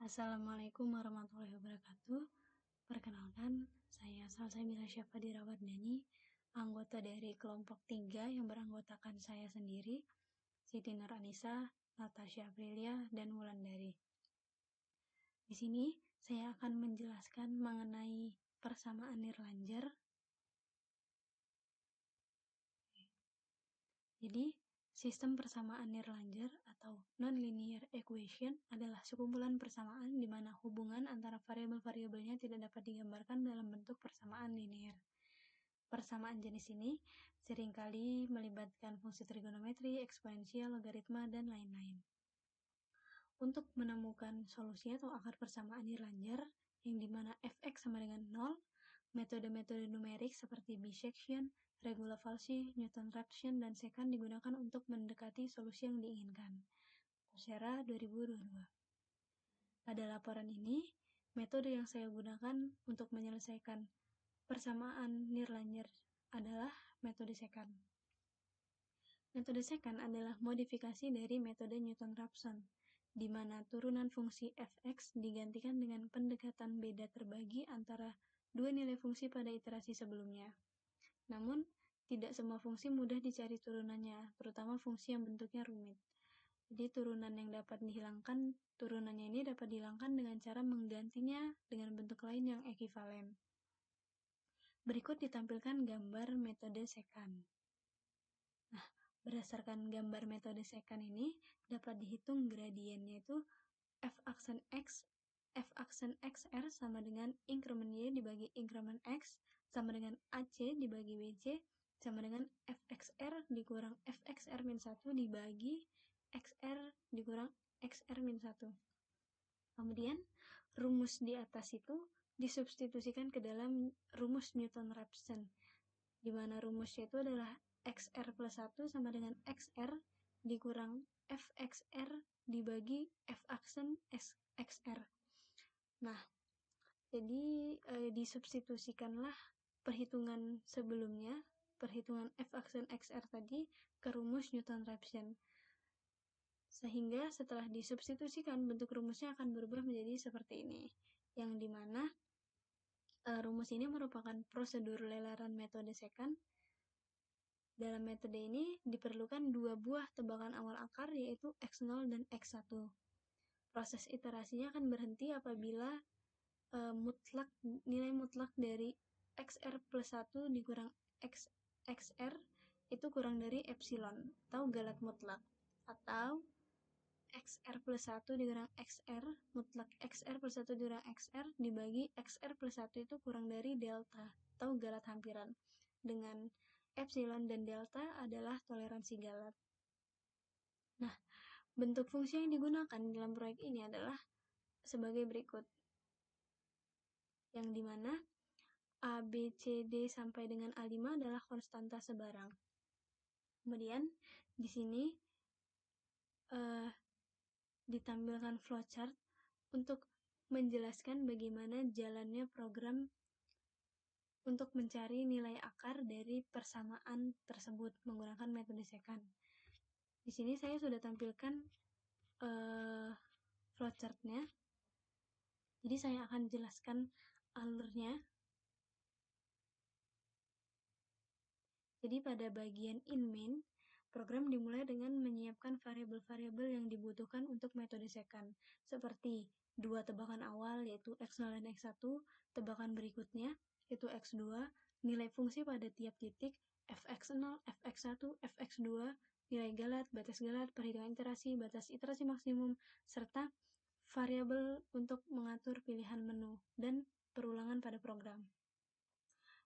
Assalamualaikum warahmatullahi wabarakatuh. Perkenalkan, saya Salsabila Syafadira Wardani, anggota dari kelompok 3 yang beranggotakan saya sendiri, Siti Nur Anissa, Natasha Aprilia, dan Wulandari. Di sini saya akan menjelaskan mengenai persamaan nirlanjar. Jadi, sistem persamaan nirlanjar atau nonlinear equation adalah sekumpulan persamaan di mana hubungan antara variabel-variabelnya tidak dapat digambarkan dalam bentuk persamaan linear. Persamaan jenis ini seringkali melibatkan fungsi trigonometri, eksponensial, logaritma, dan lain-lain. Untuk menemukan solusi atau akar persamaan nirlanjar yang dimana fx sama dengan 0, metode-metode numerik seperti bisection, regula falsi, Newton-Raphson, dan secant digunakan untuk mendekati solusi yang diinginkan. Coursera 2022. Pada laporan ini, metode yang saya gunakan untuk menyelesaikan persamaan nirlanjar adalah metode secant. Metode secant adalah modifikasi dari metode Newton-Raphson, di mana turunan fungsi fx digantikan dengan pendekatan beda terbagi antara dua nilai fungsi pada iterasi sebelumnya. Namun, tidak semua fungsi mudah dicari turunannya, terutama fungsi yang bentuknya rumit. Jadi, turunannya ini dapat dihilangkan dengan cara menggantinya dengan bentuk lain yang ekivalen. Berikut ditampilkan gambar metode secant. Nah, berdasarkan gambar metode secant ini, dapat dihitung gradiennya itu f aksen xr sama dengan increment y dibagi increment x sama dengan ac dibagi wc sama dengan fxr dikurang fxr-1 dibagi xr dikurang xr-1. Kemudian, rumus di atas itu disubstitusikan ke dalam rumus Newton-Raphson, di mana rumusnya itu adalah xr plus 1 sama dengan xr dikurang fxr dibagi f aksen xr. Nah, jadi disubstitusikanlah perhitungan sebelumnya, perhitungan f aksen xr tadi ke rumus Newton-Raphson. Sehingga setelah disubstitusikan, bentuk rumusnya akan berubah menjadi seperti ini, yang dimana rumus ini merupakan prosedur lelaran metode secant. Dalam metode ini diperlukan dua buah tebakan awal akar, yaitu x0 dan x1. Proses iterasinya akan berhenti apabila nilai mutlak dari xr plus 1 dikurang xr itu kurang dari epsilon atau galat mutlak, atau xr plus 1 dikurang xr mutlak xr plus 1 dikurang xr dibagi xr plus 1 itu kurang dari delta atau galat hampiran, dengan epsilon dan delta adalah toleransi galat. Nah, bentuk fungsi yang digunakan dalam proyek ini adalah sebagai berikut, yang dimana A, B, C, D sampai dengan A5 adalah konstanta sebarang. Kemudian di sini ditampilkan flowchart untuk menjelaskan bagaimana jalannya program untuk mencari nilai akar dari persamaan tersebut menggunakan metode secant. Di sini saya sudah tampilkan flowchartnya. Jadi saya akan jelaskan alurnya. Jadi pada bagian in main, program dimulai dengan menyiapkan variabel-variabel yang dibutuhkan untuk metode secant, seperti dua tebakan awal yaitu x0 dan x1, tebakan berikutnya yaitu x2, nilai fungsi pada tiap titik, fx0, fx1, fx2, nilai galat, batas galat, perhitungan iterasi, batas iterasi maksimum, serta variabel untuk mengatur pilihan menu dan perulangan pada program.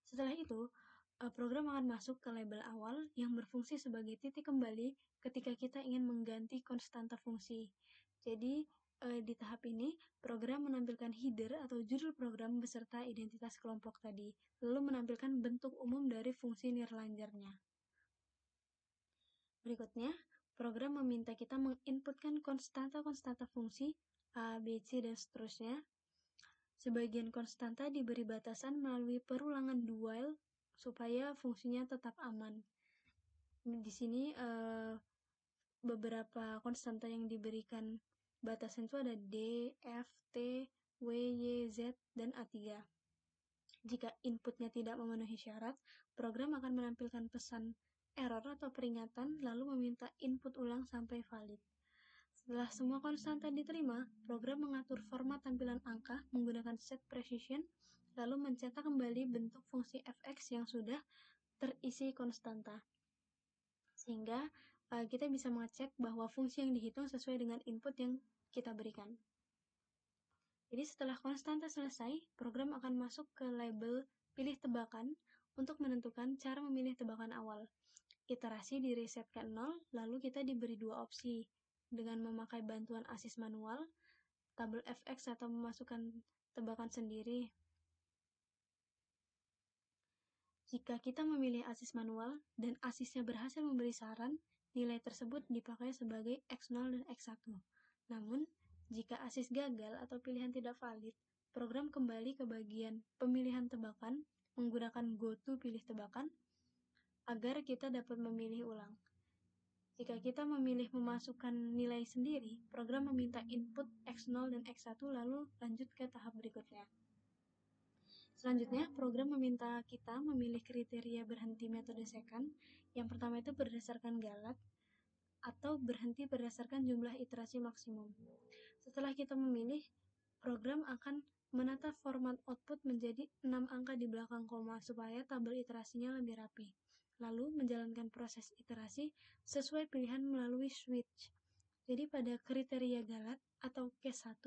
Setelah itu, program akan masuk ke label awal yang berfungsi sebagai titik kembali ketika kita ingin mengganti konstanta fungsi. Jadi, di tahap ini, program menampilkan header atau judul program beserta identitas kelompok tadi, lalu menampilkan bentuk umum dari fungsi nirlanjarnya. Berikutnya, program meminta kita menginputkan konstanta-konstanta fungsi A, B, C, dan seterusnya. Sebagian konstanta diberi batasan melalui perulangan do while supaya fungsinya tetap aman. Di sini beberapa konstanta yang diberikan batasan itu ada D, F, T, W, Y, Z, dan A3. Jika inputnya tidak memenuhi syarat, program akan menampilkan pesan error atau peringatan lalu meminta input ulang sampai valid. Setelah semua konstanta diterima, program mengatur format tampilan angka menggunakan set precision lalu mencetak kembali bentuk fungsi fx yang sudah terisi konstanta. Sehingga kita bisa mengecek bahwa fungsi yang dihitung sesuai dengan input yang kita berikan. Jadi setelah konstanta selesai, program akan masuk ke label pilih tebakan untuk menentukan cara memilih tebakan awal. Iterasi di reset ke 0, lalu kita diberi dua opsi, dengan memakai bantuan asis manual, tabel fx atau memasukkan tebakan sendiri. Jika kita memilih asis manual dan asisnya berhasil memberi saran, nilai tersebut dipakai sebagai x0 dan x1. Namun, jika asis gagal atau pilihan tidak valid, program kembali ke bagian pemilihan tebakan menggunakan goto pilih tebakan agar kita dapat memilih ulang. Jika kita memilih memasukkan nilai sendiri, program meminta input x0 dan x1 lalu lanjut ke tahap berikutnya. Selanjutnya, program meminta kita memilih kriteria berhenti metode second. Yang pertama itu berdasarkan galat atau berhenti berdasarkan jumlah iterasi maksimum. Setelah kita memilih, program akan menata format output menjadi 6 angka di belakang koma supaya tabel iterasinya lebih rapi. Lalu menjalankan proses iterasi sesuai pilihan melalui switch. Jadi pada kriteria galat atau case 1,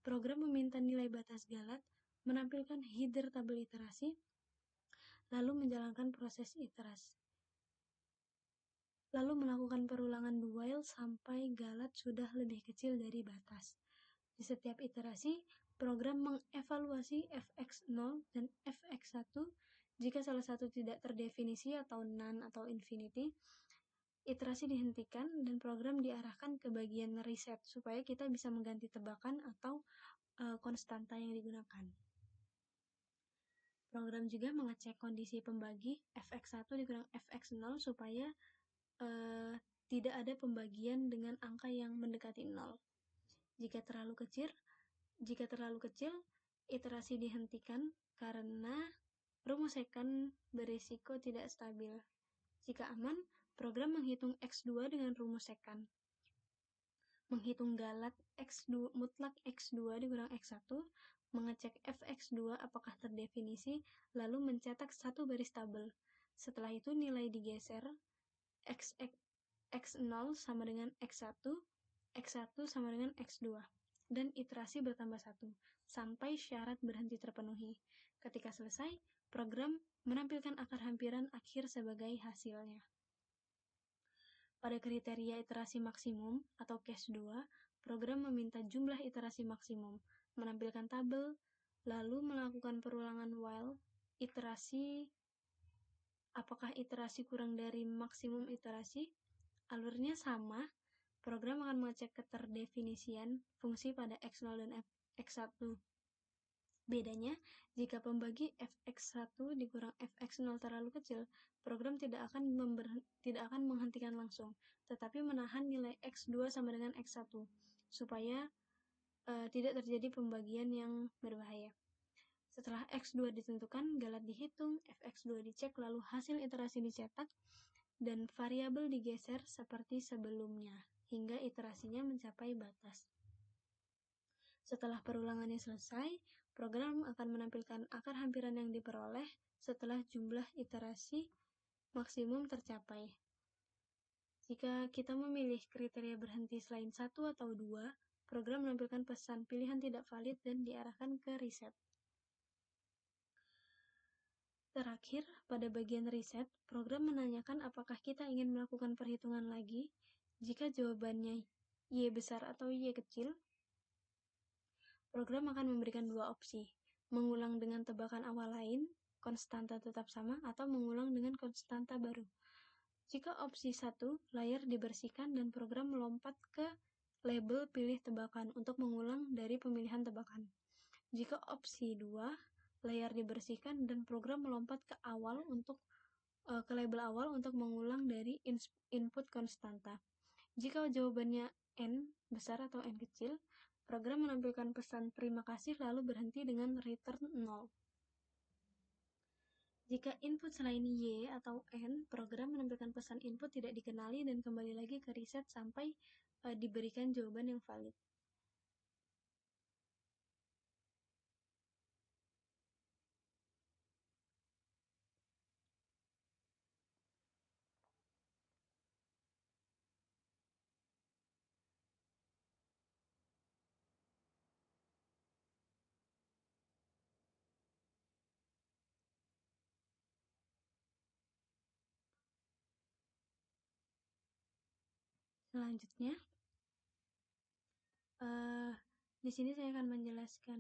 program meminta nilai batas galat, menampilkan header tabel iterasi, lalu menjalankan proses iterasi. Lalu melakukan perulangan while sampai galat sudah lebih kecil dari batas. Di setiap iterasi, program mengevaluasi fx0 dan fx1. Jika salah satu tidak terdefinisi atau none atau infinity, iterasi dihentikan dan program diarahkan ke bagian reset supaya kita bisa mengganti tebakan atau konstanta yang digunakan. Program juga mengecek kondisi pembagi fx1 dikurang fx0 supaya tidak ada pembagian dengan angka yang mendekati 0. Jika terlalu kecil, iterasi dihentikan karena rumus second berisiko tidak stabil. Jika aman, program menghitung x2 dengan rumus second. Menghitung galat x2 mutlak x2 dikurang x1, mengecek fx2 apakah terdefinisi, lalu mencetak satu baris tabel. Setelah itu nilai digeser, x0 sama dengan x1, x1 sama dengan x2, dan iterasi bertambah 1, sampai syarat berhenti terpenuhi. Ketika selesai, program menampilkan akar hampiran akhir sebagai hasilnya. Pada kriteria iterasi maksimum atau case 2, program meminta jumlah iterasi maksimum, menampilkan tabel, lalu melakukan perulangan while, apakah iterasi kurang dari maksimum iterasi, alurnya sama, program akan mengecek keterdefinisian fungsi pada x0 dan x1. Bedanya, jika pembagi fx1 dikurang fx0 terlalu kecil, program tidak akan menghentikan langsung, tetapi menahan nilai x2 sama dengan x1, supaya tidak terjadi pembagian yang berbahaya. Setelah x2 ditentukan, galat dihitung, fx2 dicek, lalu hasil iterasi dicetak, dan variabel digeser seperti sebelumnya, hingga iterasinya mencapai batas. Setelah perulangannya selesai, program akan menampilkan akar hampiran yang diperoleh setelah jumlah iterasi maksimum tercapai. Jika kita memilih kriteria berhenti selain 1 atau 2, program menampilkan pesan pilihan tidak valid dan diarahkan ke reset. Terakhir, pada bagian reset, program menanyakan apakah kita ingin melakukan perhitungan lagi. Jika jawabannya Y besar atau Y kecil, program akan memberikan dua opsi, mengulang dengan tebakan awal lain, konstanta tetap sama, atau mengulang dengan konstanta baru. Jika opsi 1, layar dibersihkan dan program melompat ke label pilih tebakan untuk mengulang dari pemilihan tebakan. Jika opsi 2, layar dibersihkan dan program melompat ke label awal untuk mengulang dari input konstanta. Jika jawabannya N besar atau N kecil, program menampilkan pesan terima kasih lalu berhenti dengan return 0. Jika input selain Y atau N, program menampilkan pesan input tidak dikenali dan kembali lagi ke reset sampai diberikan jawaban yang valid. Selanjutnya, di sini saya akan menjelaskan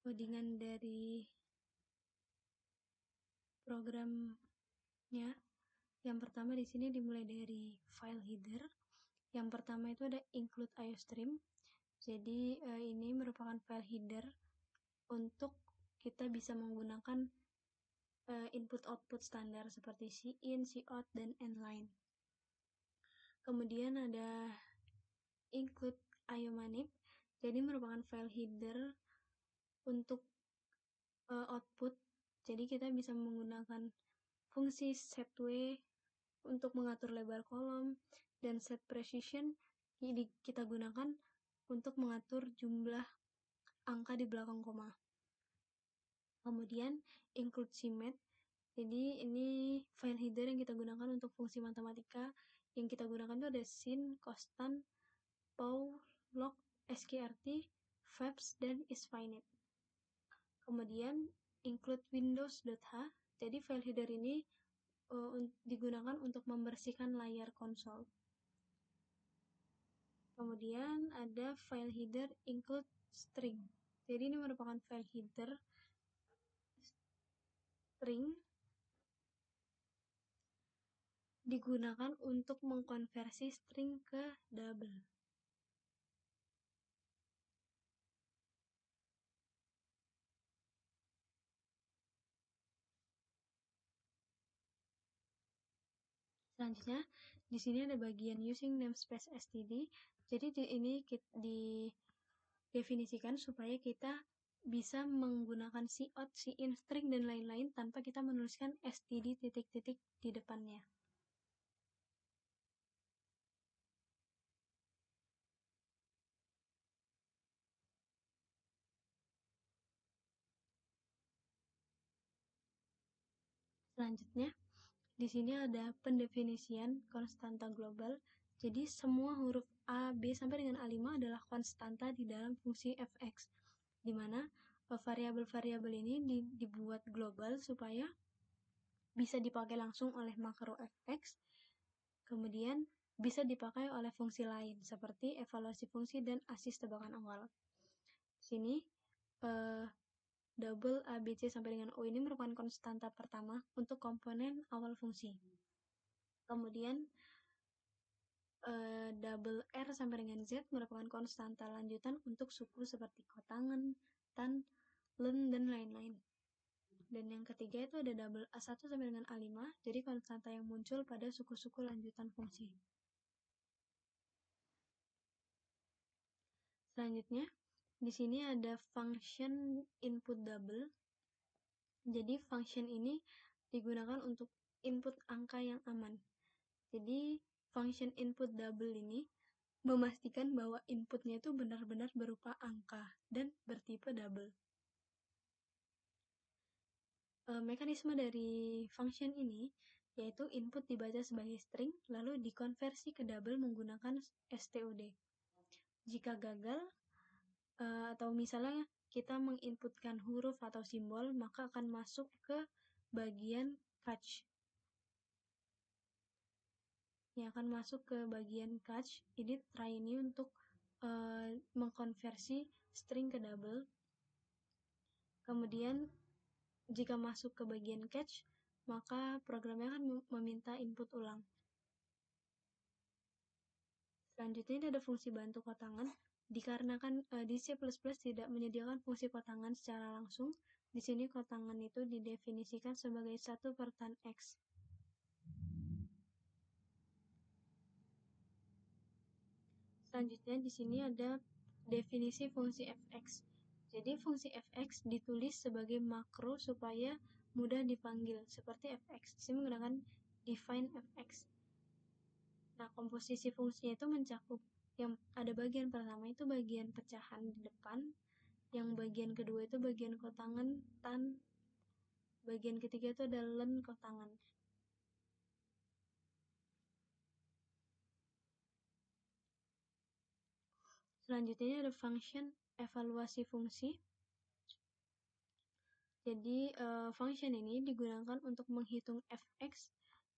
codingan dari programnya. Yang pertama di sini dimulai dari file header. Yang pertama itu ada include IOStream. Jadi ini merupakan file header untuk kita bisa menggunakan input-output standar seperti cin, cout, dan endline. Kemudian ada include iomanip. Jadi merupakan file header untuk output. Jadi kita bisa menggunakan fungsi setW untuk mengatur lebar kolom dan set precision kita gunakan untuk mengatur jumlah angka di belakang koma. Kemudian include cmet. Jadi ini file header yang kita gunakan untuk fungsi matematika. Yang kita gunakan itu ada sin, costan, pow, log, sqrt, fabs, dan isfinite. Kemudian include windows.h. Jadi file header ini digunakan untuk membersihkan layar konsol. Kemudian ada file header include string. Jadi ini merupakan file header string digunakan untuk mengkonversi string ke double. Selanjutnya, di sini ada bagian using namespace std. Jadi ini didefinisikan supaya kita bisa menggunakan cout, cin, string, dan lain-lain tanpa kita menuliskan std titik-titik di depannya. Selanjutnya, di sini ada pendefinisian konstanta global. Jadi semua huruf A, B sampai dengan A5 adalah konstanta di dalam fungsi fx, di mana variabel-variabel ini dibuat global supaya bisa dipakai langsung oleh makro fx, kemudian bisa dipakai oleh fungsi lain seperti evaluasi fungsi dan asis tebakan awal. Sini double ABC sampai dengan O ini merupakan konstanta pertama untuk komponen awal fungsi. Kemudian double R sampai dengan Z merupakan konstanta lanjutan untuk suku seperti kotangan, tan, len, dan lain-lain. Dan yang ketiga itu ada double A1 sampai dengan A5, jadi konstanta yang muncul pada suku-suku lanjutan fungsi. Selanjutnya, di sini ada function input double. Jadi function ini digunakan untuk input angka yang aman. Jadi function input double ini memastikan bahwa inputnya itu benar-benar berupa angka dan bertipe double. Mekanisme dari function ini yaitu input dibaca sebagai string lalu dikonversi ke double menggunakan std. Jika gagal atau misalnya kita menginputkan huruf atau simbol, maka akan masuk ke bagian catch. Yang akan masuk ke bagian catch, ini try ini untuk mengkonversi string ke double. Kemudian jika masuk ke bagian catch, maka programnya akan meminta input ulang. Selanjutnya ini ada fungsi bantu kotangan. Dikarenakan di C++ tidak menyediakan fungsi kotangan secara langsung, di sini kotangan itu didefinisikan sebagai 1 per tan X. Selanjutnya di sini ada definisi fungsi fx. Jadi fungsi fx ditulis sebagai makro supaya mudah dipanggil, seperti fx. Di sini menggunakan define fx. Nah, komposisi fungsinya itu mencakup yang ada bagian pertama itu bagian pecahan di depan, yang bagian kedua itu bagian kotangan tan, bagian ketiga itu ada len kotangan. Selanjutnya ada function evaluasi fungsi. Jadi function ini digunakan untuk menghitung fx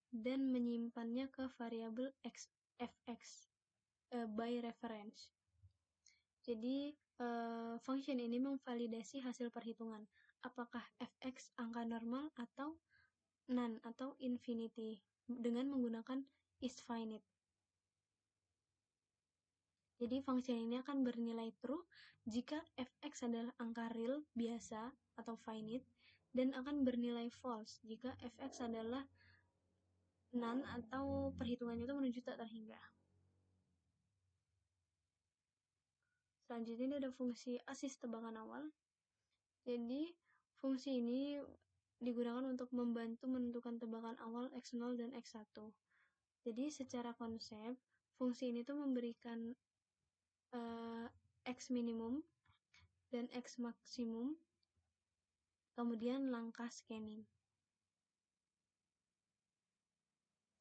dan menyimpannya ke variabel fx by reference. Jadi function ini memvalidasi hasil perhitungan, apakah fx angka normal atau none atau infinity dengan menggunakan is finite. Jadi function ini akan bernilai true jika fx adalah angka real biasa atau finite, dan akan bernilai false jika fx adalah none atau perhitungannya itu menuju tak terhingga. Selanjutnya ini ada fungsi asis tebakan awal. Jadi fungsi ini digunakan untuk membantu menentukan tebakan awal x0 dan x1. Jadi secara konsep fungsi ini tuh memberikan x minimum dan x maksimum, kemudian langkah scanning.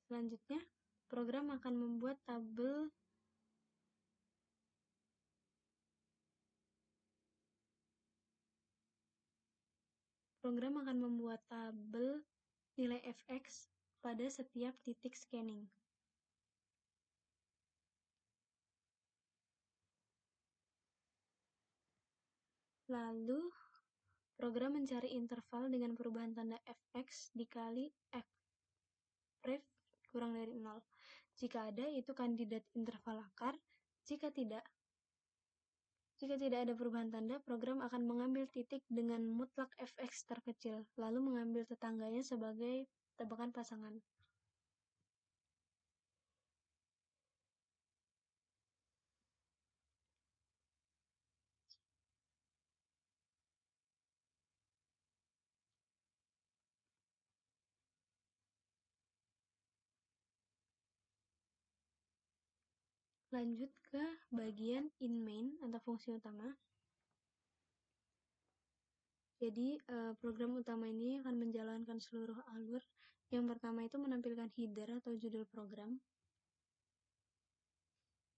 Selanjutnya, program akan membuat tabel nilai fx pada setiap titik scanning. Lalu, program mencari interval dengan perubahan tanda fx dikali fref kurang dari 0. Jika ada, itu kandidat interval akar. Jika tidak ada perubahan tanda, program akan mengambil titik dengan mutlak fx terkecil, lalu mengambil tetangganya sebagai tebakan pasangan. Lanjut ke bagian in main atau fungsi utama. Jadi program utama ini akan menjalankan seluruh alur. Yang pertama itu menampilkan header atau judul program.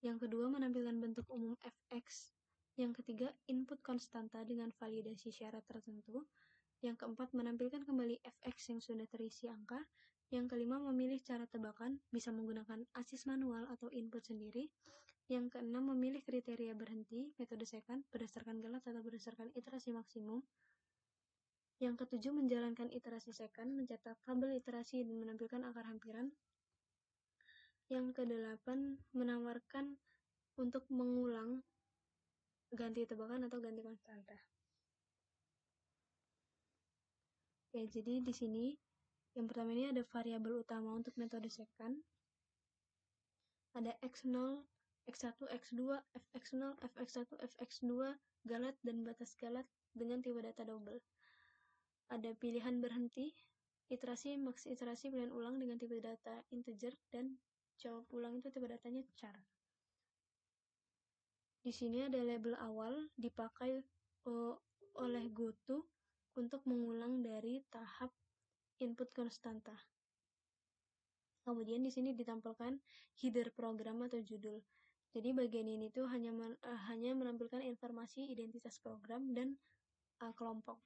Yang kedua menampilkan bentuk umum fx. Yang ketiga input konstanta dengan validasi syarat tertentu. Yang keempat menampilkan kembali fx yang sudah terisi angka. Yang kelima memilih cara tebakan, bisa menggunakan asis manual atau input sendiri. Yang keenam memilih kriteria berhenti, metode second, berdasarkan galat atau berdasarkan iterasi maksimum. Yang ketujuh menjalankan iterasi second, mencetak tabel iterasi dan menampilkan akar hampiran. Yang kedelapan menawarkan untuk mengulang ganti tebakan atau ganti konstanta. Ya, jadi di sini yang pertama ini ada variabel utama untuk metode second. Ada x0, x1, x2, fx0, fx1, fx2, galat dan batas galat dengan tipe data double. Ada pilihan berhenti, iterasi, max iterasi, pilihan ulang dengan tipe data integer, dan jawab ulang itu tipe datanya char. Di sini ada label awal dipakai oleh GoTo untuk mengulang dari tahap input konstanta. Kemudian di sini ditampilkan header program atau judul. Jadi bagian ini tuh hanya menampilkan informasi identitas program dan kelompok.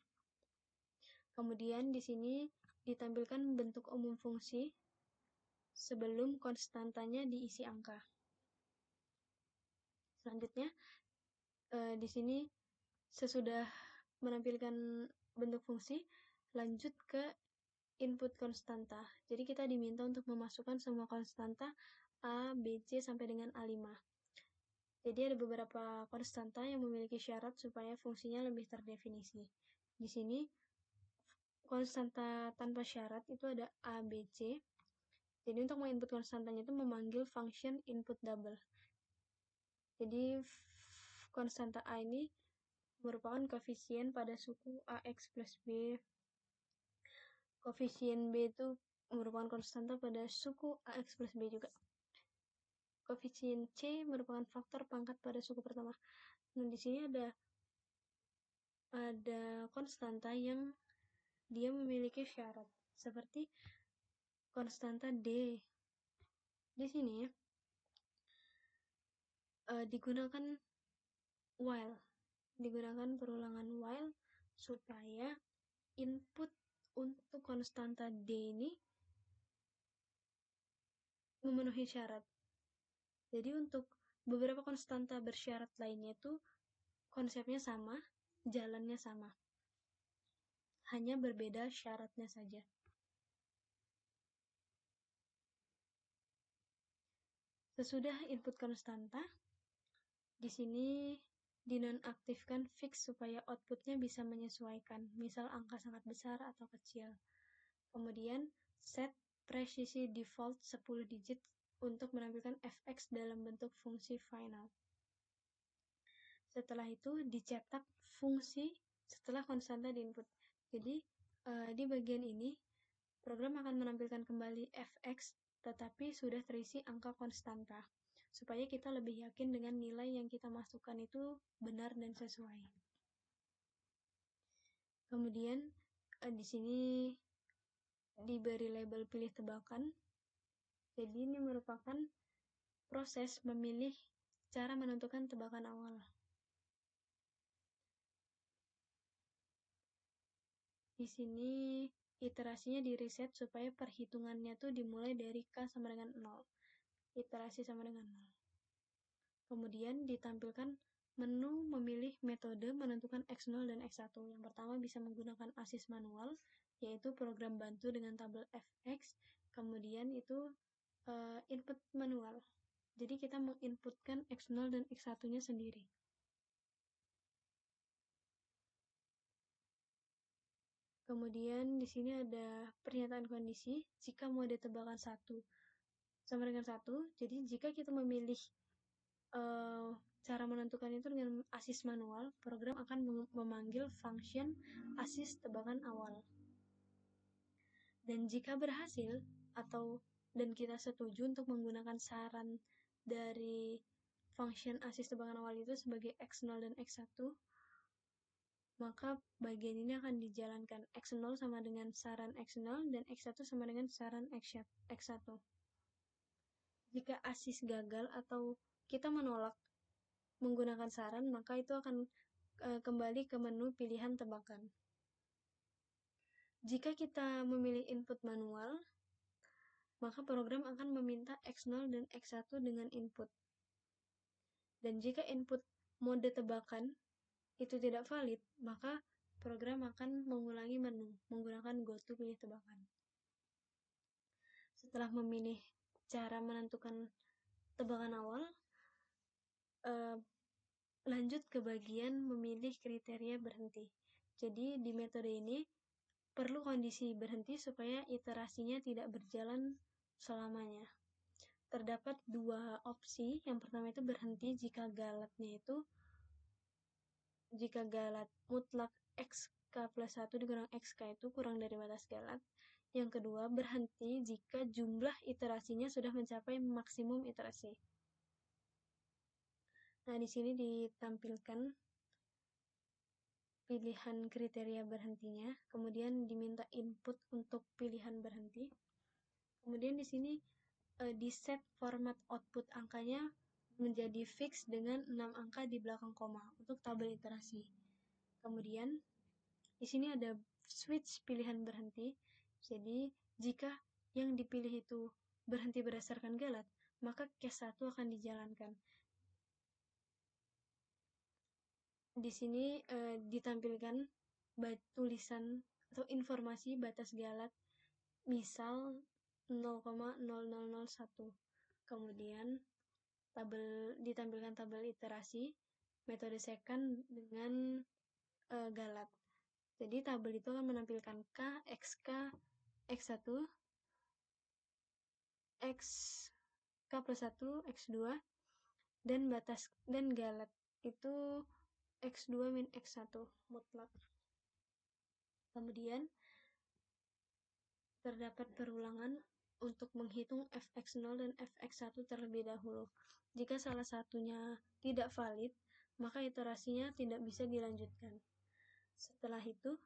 Kemudian di sini ditampilkan bentuk umum fungsi sebelum konstantanya diisi angka. Selanjutnya di sini sesudah menampilkan bentuk fungsi, lanjut ke input konstanta. Jadi kita diminta untuk memasukkan semua konstanta A, B, C sampai dengan A5. Jadi ada beberapa konstanta yang memiliki syarat supaya fungsinya lebih terdefinisi. Di sini konstanta tanpa syarat itu ada A, B, C. Jadi untuk menginput konstantanya itu memanggil function input double. Jadi konstanta A ini merupakan koefisien pada suku AX plus B. Koefisien B itu merupakan konstanta pada suku AX plus B juga. Koefisien C merupakan faktor pangkat pada suku pertama. Nah, di sini ada konstanta yang dia memiliki syarat seperti konstanta D. Di sini digunakan perulangan while supaya input untuk konstanta D ini memenuhi syarat. Jadi untuk beberapa konstanta bersyarat lainnya itu konsepnya sama, jalannya sama. Hanya berbeda syaratnya saja. Sesudah input konstanta, di sini dinonaktifkan fix supaya outputnya bisa menyesuaikan, misal angka sangat besar atau kecil. Kemudian set presisi default 10 digit untuk menampilkan fx dalam bentuk fungsi final. Setelah itu dicetak fungsi setelah konstanta diinput. Jadi di bagian ini program akan menampilkan kembali fx tetapi sudah terisi angka konstanta supaya kita lebih yakin dengan nilai yang kita masukkan itu benar dan sesuai. Kemudian di sini diberi label pilih tebakan. Jadi ini merupakan proses memilih cara menentukan tebakan awal. Di sini iterasinya di reset supaya perhitungannya tuh dimulai dari K sama dengan 0. Iterasi sama dengan 0. Kemudian ditampilkan menu memilih metode menentukan X0 dan X1. Yang pertama bisa menggunakan ASIS manual, yaitu program bantu dengan tabel fx. Kemudian itu input manual. Jadi kita menginputkan X0 dan X1-nya sendiri. Kemudian di sini ada pernyataan kondisi jika mode tebakan 1 sama dengan 1. Jadi jika kita memilih cara menentukan itu dengan ASIS manual, program akan memanggil function ASIS tebakan awal. Dan jika berhasil dan kita setuju untuk menggunakan saran dari function ASIS tebakan awal itu sebagai X0 dan X1, maka bagian ini akan dijalankan. X0 sama dengan saran X0 dan X1 sama dengan saran X1. Jika ASIS gagal atau kita menolak menggunakan saran, maka itu akan kembali ke menu pilihan tebakan. Jika kita memilih input manual, maka program akan meminta X0 dan X1 dengan input. Dan jika input mode tebakan itu tidak valid, maka program akan mengulangi menu menggunakan goto pilih tebakan. Setelah memilih cara menentukan tebakan awal, lanjut ke bagian memilih kriteria berhenti. Jadi di metode ini perlu kondisi berhenti supaya iterasinya tidak berjalan selamanya. Terdapat dua opsi. Yang pertama itu berhenti jika galat mutlak XK plus 1 dikurang XK itu kurang dari batas galat. Yang kedua, berhenti jika jumlah iterasinya sudah mencapai maksimum iterasi. Nah, di sini ditampilkan pilihan kriteria berhentinya, kemudian diminta input untuk pilihan berhenti. Kemudian di sini di set format output angkanya menjadi fix dengan 6 angka di belakang koma untuk tabel iterasi. Kemudian di sini ada switch pilihan berhenti. Jadi jika yang dipilih itu berhenti berdasarkan galat, maka case 1 akan dijalankan. Di sini ditampilkan tulisan atau informasi batas galat, misal 0,0001. Kemudian ditampilkan tabel iterasi metode second dengan galat. Jadi tabel itu akan menampilkan K, XK, X1, XK plus 1, X2, dan galat itu X2 min X1 mutlak. Kemudian terdapat perulangan untuk menghitung fx0 dan fx1 terlebih dahulu. Jika salah satunya tidak valid, maka iterasinya tidak bisa dilanjutkan. Setelah itu,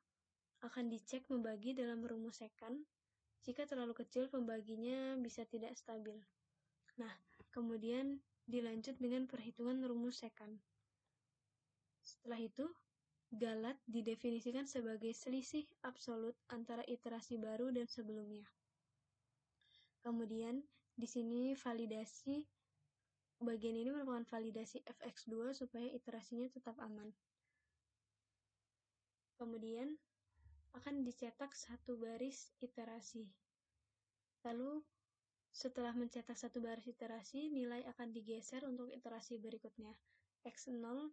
akan dicek membagi dalam rumus second. Jika terlalu kecil, pembaginya bisa tidak stabil. Nah, kemudian dilanjut dengan perhitungan rumus second. Setelah itu, galat didefinisikan sebagai selisih absolut antara iterasi baru dan sebelumnya. Kemudian, di sini bagian ini merupakan validasi fx2 supaya iterasinya tetap aman. Kemudian, akan dicetak satu baris iterasi. Lalu, setelah mencetak satu baris iterasi, nilai akan digeser untuk iterasi berikutnya. X0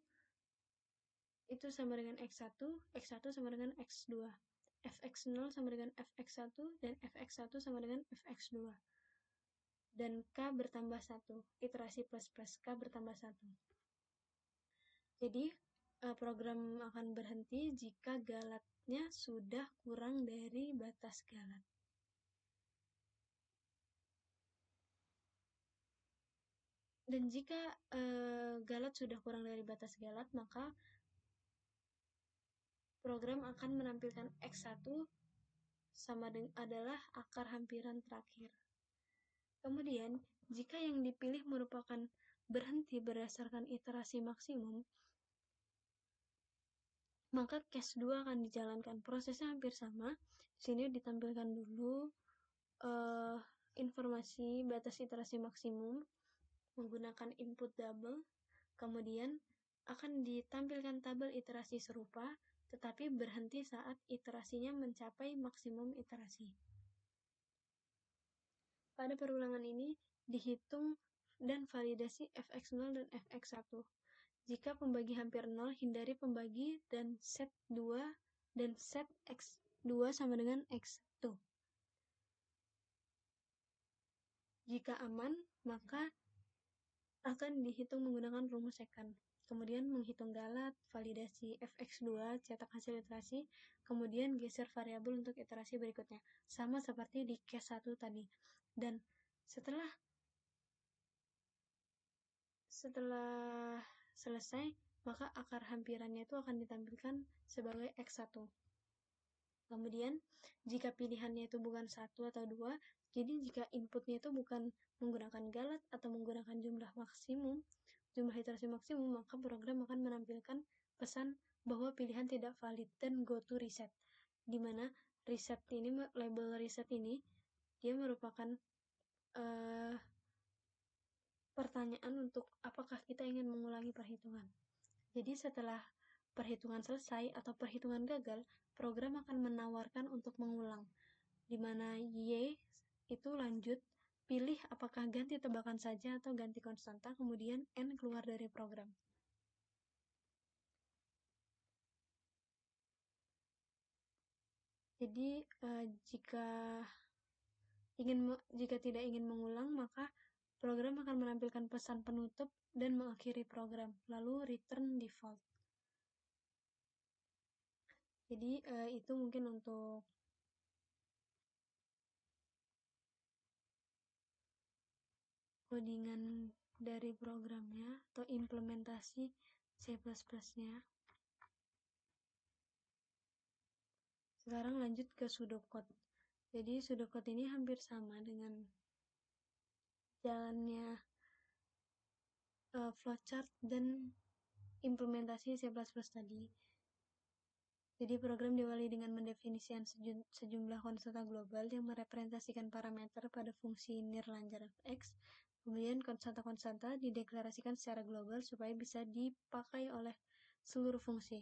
itu sama dengan X1, X1 sama dengan X2. Fx0 sama dengan Fx1, dan Fx1 sama dengan Fx2. Dan K bertambah 1, iterasi plus K bertambah 1. Jadi, program akan berhenti jika galatnya sudah kurang dari batas galat. Dan jika galat sudah kurang dari batas galat, maka program akan menampilkan X1 adalah akar hampiran terakhir. Kemudian, jika yang dipilih merupakan berhenti berdasarkan iterasi maksimum, maka case 2 akan dijalankan. Prosesnya hampir sama. Di sini ditampilkan dulu informasi batas iterasi maksimum menggunakan input double. Kemudian akan ditampilkan tabel iterasi serupa, tetapi berhenti saat iterasinya mencapai maksimum iterasi. Pada perulangan ini dihitung dan validasi fx0 dan fx1. Jika pembagi hampir 0, hindari pembagi dan set 2 dan set x2 sama dengan x1. Jika aman, maka akan dihitung menggunakan rumus second. Kemudian menghitung galat, validasi fx2, cetak hasil iterasi, kemudian geser variabel untuk iterasi berikutnya. Sama seperti di case 1 tadi. Dan setelah selesai, maka akar hampirannya itu akan ditampilkan sebagai X1. Kemudian, jika pilihannya itu bukan 1 atau 2, jadi jika inputnya itu bukan menggunakan galat atau menggunakan jumlah iterasi maksimum, maka program akan menampilkan pesan bahwa pilihan tidak valid dan go to reset. Di mana label reset ini, dia merupakan pertanyaan untuk apakah kita ingin mengulangi perhitungan. Jadi setelah perhitungan selesai atau perhitungan gagal, program akan menawarkan untuk mengulang, di mana Y itu lanjut, pilih apakah ganti tebakan saja atau ganti konstanta, kemudian N keluar dari program. Jadi jika tidak ingin mengulang, maka program akan menampilkan pesan penutup dan mengakhiri program, lalu return default. Jadi itu mungkin untuk codingan dari programnya atau implementasi C++-nya. Sekarang lanjut ke pseudocode. Jadi pseudocode ini hampir sama dengan jalannya flowchart dan implementasi C++ tadi. Jadi program diawali dengan mendefinisikan sejumlah konstanta global yang merepresentasikan parameter pada fungsi nirlanjar f(x). Kemudian konstanta-konstanta dideklarasikan secara global supaya bisa dipakai oleh seluruh fungsi,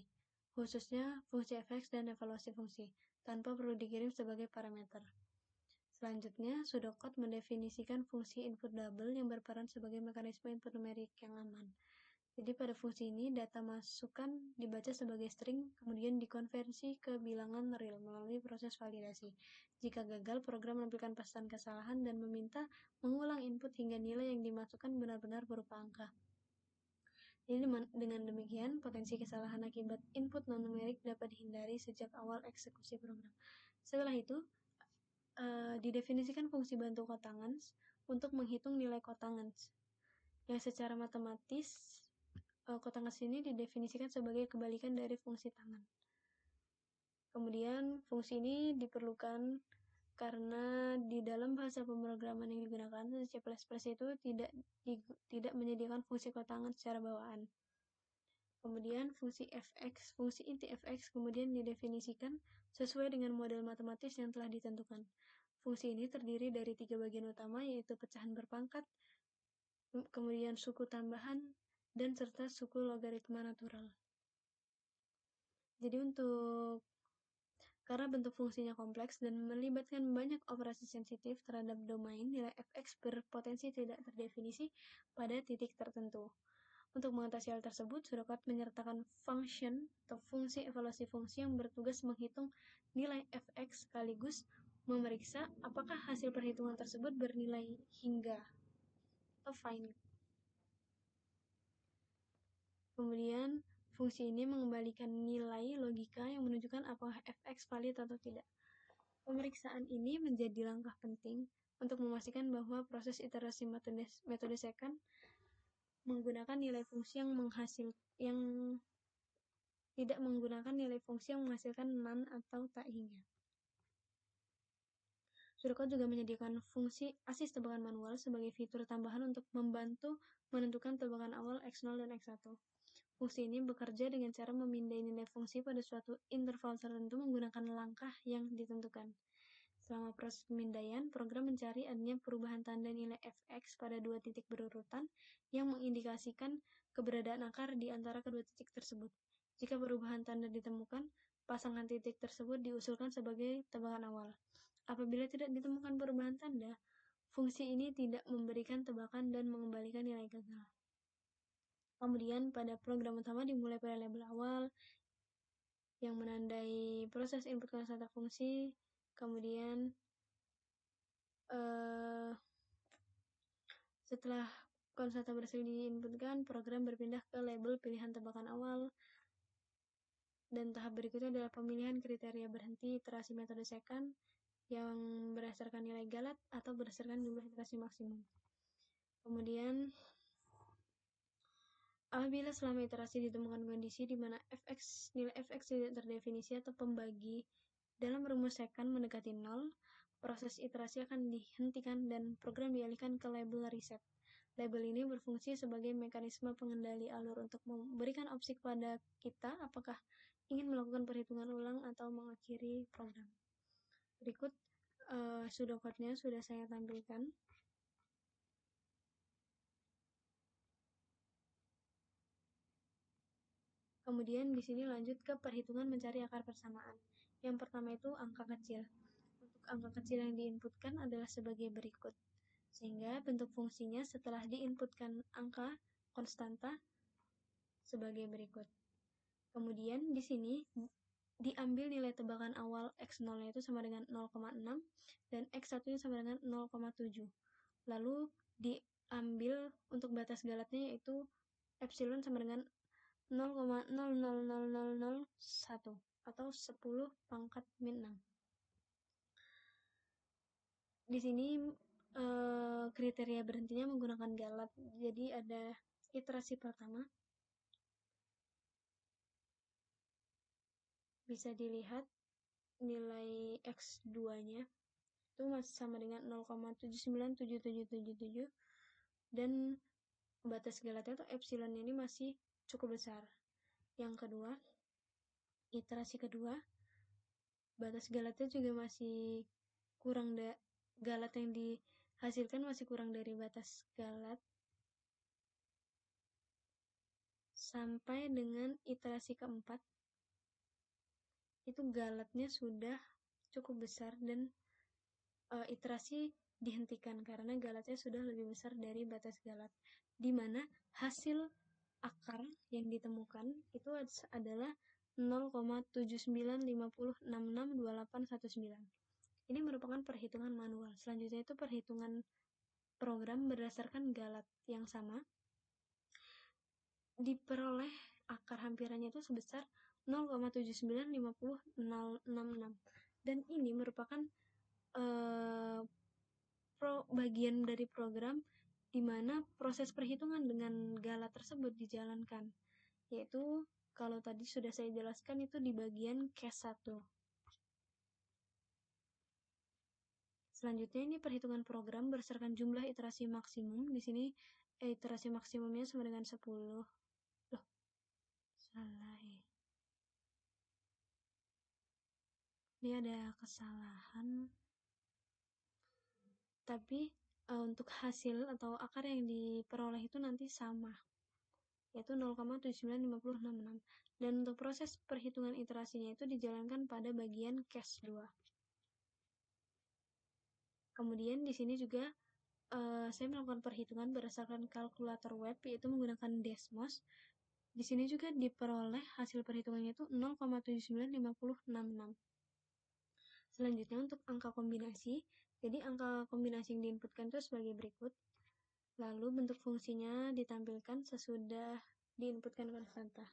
khususnya fungsi f(x) dan evaluasi fungsi, tanpa perlu dikirim sebagai parameter. Selanjutnya, pseudocode mendefinisikan fungsi input double yang berperan sebagai mekanisme input numerik yang aman. Jadi pada fungsi ini, data masukan dibaca sebagai string, kemudian dikonversi ke bilangan real melalui proses validasi. Jika gagal, program menampilkan pesan kesalahan dan meminta mengulang input hingga nilai yang dimasukkan benar-benar berupa angka. Jadi dengan demikian, potensi kesalahan akibat input non-numerik dapat dihindari sejak awal eksekusi program. Setelah itu, didefinisikan fungsi bantu cotangans untuk menghitung nilai cotangans. Yang secara matematis, cotangans ini didefinisikan sebagai kebalikan dari fungsi tangan. Kemudian, fungsi ini diperlukan karena di dalam bahasa pemrograman yang digunakan, C++ itu tidak menyediakan fungsi cotangans secara bawaan. Kemudian fungsi inti fx kemudian didefinisikan sesuai dengan model matematis yang telah ditentukan. Fungsi ini terdiri dari 3 bagian utama, yaitu pecahan berpangkat, kemudian suku tambahan, dan serta suku logaritma natural. Jadi karena bentuk fungsinya kompleks dan melibatkan banyak operasi sensitif terhadap domain, nilai fx berpotensi tidak terdefinisi pada titik tertentu. Untuk mengatasi hal tersebut, Sudocode menyertakan function atau fungsi evaluasi fungsi yang bertugas menghitung nilai fx sekaligus memeriksa apakah hasil perhitungan tersebut bernilai hingga atau finite. Kemudian, fungsi ini mengembalikan nilai logika yang menunjukkan apakah fx valid atau tidak. Pemeriksaan ini menjadi langkah penting untuk memastikan bahwa proses iterasi metode second menggunakan nilai fungsi yang tidak menggunakan nilai fungsi yang menghasilkan none atau tak hingga. Sudocode juga menyediakan fungsi asis tebakan manual sebagai fitur tambahan untuk membantu menentukan tebakan awal X0 dan X1. Fungsi ini bekerja dengan cara memindai nilai fungsi pada suatu interval tertentu menggunakan langkah yang ditentukan. Selama proses pemindaian, program mencari adanya perubahan tanda nilai fx pada 2 titik berurutan yang mengindikasikan keberadaan akar di antara kedua titik tersebut. Jika perubahan tanda ditemukan, pasangan titik tersebut diusulkan sebagai tebakan awal. Apabila tidak ditemukan perubahan tanda, fungsi ini tidak memberikan tebakan dan mengembalikan nilai gagal. Kemudian pada program utama dimulai pada label awal yang menandai proses input konstanta fungsi. Kemudian setelah konstanta berhasil diinputkan, program berpindah ke label pilihan tebakan awal. Dan tahap berikutnya adalah pemilihan kriteria berhenti iterasi metode second yang berdasarkan nilai galat atau berdasarkan jumlah iterasi maksimum. Kemudian, apabila selama iterasi ditemukan kondisi di mana nilai fx tidak terdefinisi atau pembagi dalam rumus second mendekati 0, proses iterasi akan dihentikan dan program dialihkan ke label reset. Label ini berfungsi sebagai mekanisme pengendali alur untuk memberikan opsi kepada kita apakah ingin melakukan perhitungan ulang atau mengakhiri program. Berikut pseudocode-nya sudah saya tampilkan. Kemudian di sini lanjut ke perhitungan mencari akar persamaan. Yang pertama itu angka kecil. Untuk angka kecil yang diinputkan adalah sebagai berikut. Sehingga bentuk fungsinya setelah diinputkan angka konstanta sebagai berikut. Kemudian di sini diambil nilai tebakan awal X0 itu sama dengan 0,6 dan X1 sama dengan 0,7. Lalu diambil untuk batas galatnya yaitu epsilon sama dengan 0,000001 atau 10 pangkat min 6. Di sini kriteria berhentinya menggunakan galat. Jadi ada iterasi pertama. Bisa dilihat nilai X2-nya itu masih sama dengan 0,797777 dan batas galatnya atau epsilon ini masih cukup besar. Yang kedua, iterasi kedua, batas galatnya juga masih kurang galat yang dihasilkan masih kurang dari batas galat sampai dengan iterasi keempat itu galatnya sudah cukup besar dan iterasi dihentikan karena galatnya sudah lebih besar dari batas galat, di mana hasil akar yang ditemukan itu adalah 0,7950662819. Ini merupakan perhitungan manual. Selanjutnya itu perhitungan program berdasarkan galat yang sama. diperoleh akar hampirannya itu sebesar 0,7950066 dan ini merupakan bagian dari program di mana proses perhitungan dengan Gala tersebut dijalankan, yaitu kalau tadi sudah saya jelaskan itu di bagian case 1. Selanjutnya ini perhitungan program berdasarkan jumlah iterasi maksimum. Di sini iterasi maksimumnya sama dengan 10. Loh, salah ya. Ini ada kesalahan. Tapi untuk hasil atau akar yang diperoleh itu nanti sama, yaitu 0,79566. Dan untuk proses perhitungan iterasinya itu dijalankan pada bagian case 2. Kemudian di sini juga saya melakukan perhitungan berdasarkan kalkulator web, yaitu menggunakan Desmos. Di sini juga diperoleh hasil perhitungannya itu 0,79566. Selanjutnya untuk angka kombinasi, jadi angka kombinasi yang diinputkan itu sebagai berikut. Lalu bentuk fungsinya ditampilkan sesudah diinputkan konstanta.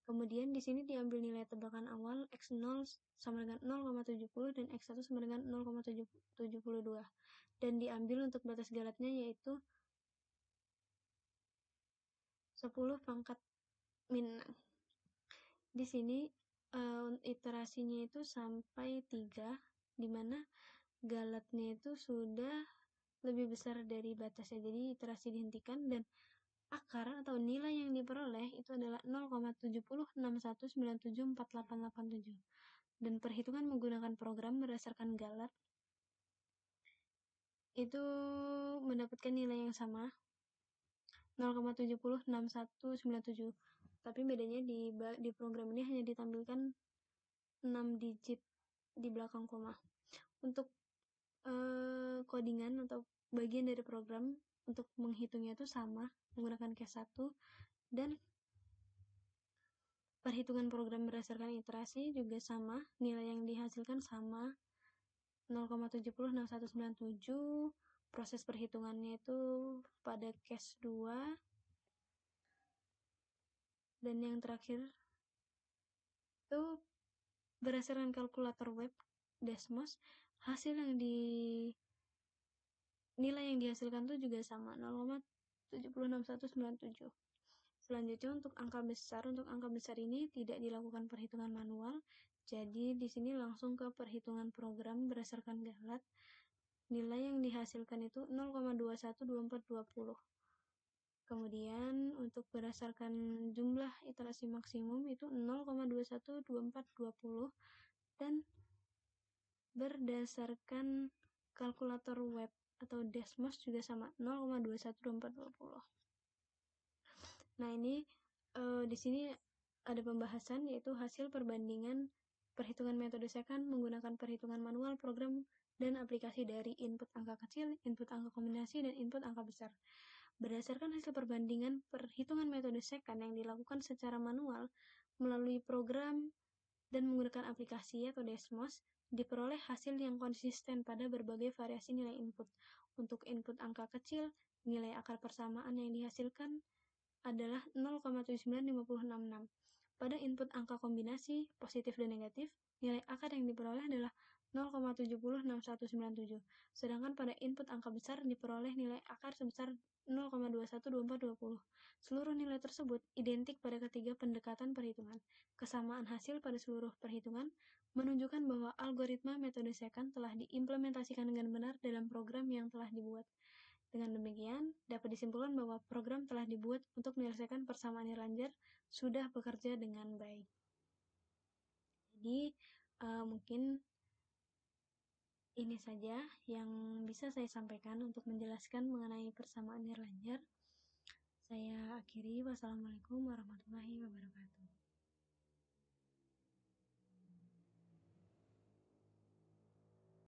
Kemudian di sini diambil nilai tebakan awal x0 sama dengan 0,70 dan x1 sama dengan 0,72. Dan diambil untuk batas galatnya yaitu 10 pangkat min 6. Di sini iterasinya itu sampai 3, di mana galatnya itu sudah lebih besar dari batasnya. Jadi iterasi dihentikan dan akar atau nilai yang diperoleh itu adalah 0,7061974887. Dan perhitungan menggunakan program berdasarkan galat itu mendapatkan nilai yang sama, 0,706197. Tapi bedanya di program ini hanya ditampilkan 6 digit di belakang koma. Untuk codingan atau bagian dari program untuk menghitungnya itu sama, menggunakan case 1, dan perhitungan program berdasarkan iterasi juga sama, nilai yang dihasilkan sama, 0,706197. Proses perhitungannya itu pada case 2. Dan yang terakhir itu berdasarkan kalkulator web Desmos, nilai yang dihasilkan itu juga sama, 0,706197. Selanjutnya untuk angka besar ini tidak dilakukan perhitungan manual. Jadi di sini langsung ke perhitungan program berdasarkan galat. Nilai yang dihasilkan itu 0,212420. Kemudian untuk berdasarkan jumlah iterasi maksimum itu 0,212420 dan berdasarkan kalkulator web atau Desmos juga sama, 0,212420. Nah, ini di sini ada pembahasan yaitu hasil perbandingan perhitungan metode second menggunakan perhitungan manual, program, dan aplikasi dari input angka kecil, input angka kombinasi, dan input angka besar. Berdasarkan hasil perbandingan perhitungan metode second yang dilakukan secara manual melalui program dan menggunakan aplikasi atau Desmos, diperoleh hasil yang konsisten pada berbagai variasi nilai input. Untuk input angka kecil, nilai akar persamaan yang dihasilkan adalah 0,79566. Pada input angka kombinasi, positif dan negatif, nilai akar yang diperoleh adalah 0,706197. Sedangkan pada input angka besar diperoleh nilai akar sebesar 0,212420. Seluruh nilai tersebut identik pada ketiga pendekatan perhitungan. Kesamaan hasil pada seluruh perhitungan menunjukkan bahwa algoritma metode second telah diimplementasikan dengan benar dalam program yang telah dibuat. Dengan demikian, dapat disimpulkan bahwa program telah dibuat untuk menyelesaikan persamaan Erlanger sudah bekerja dengan baik. Jadi, mungkin ini saja yang bisa saya sampaikan untuk menjelaskan mengenai persamaan Erlanger. Saya akhiri. Wassalamualaikum warahmatullahi wabarakatuh.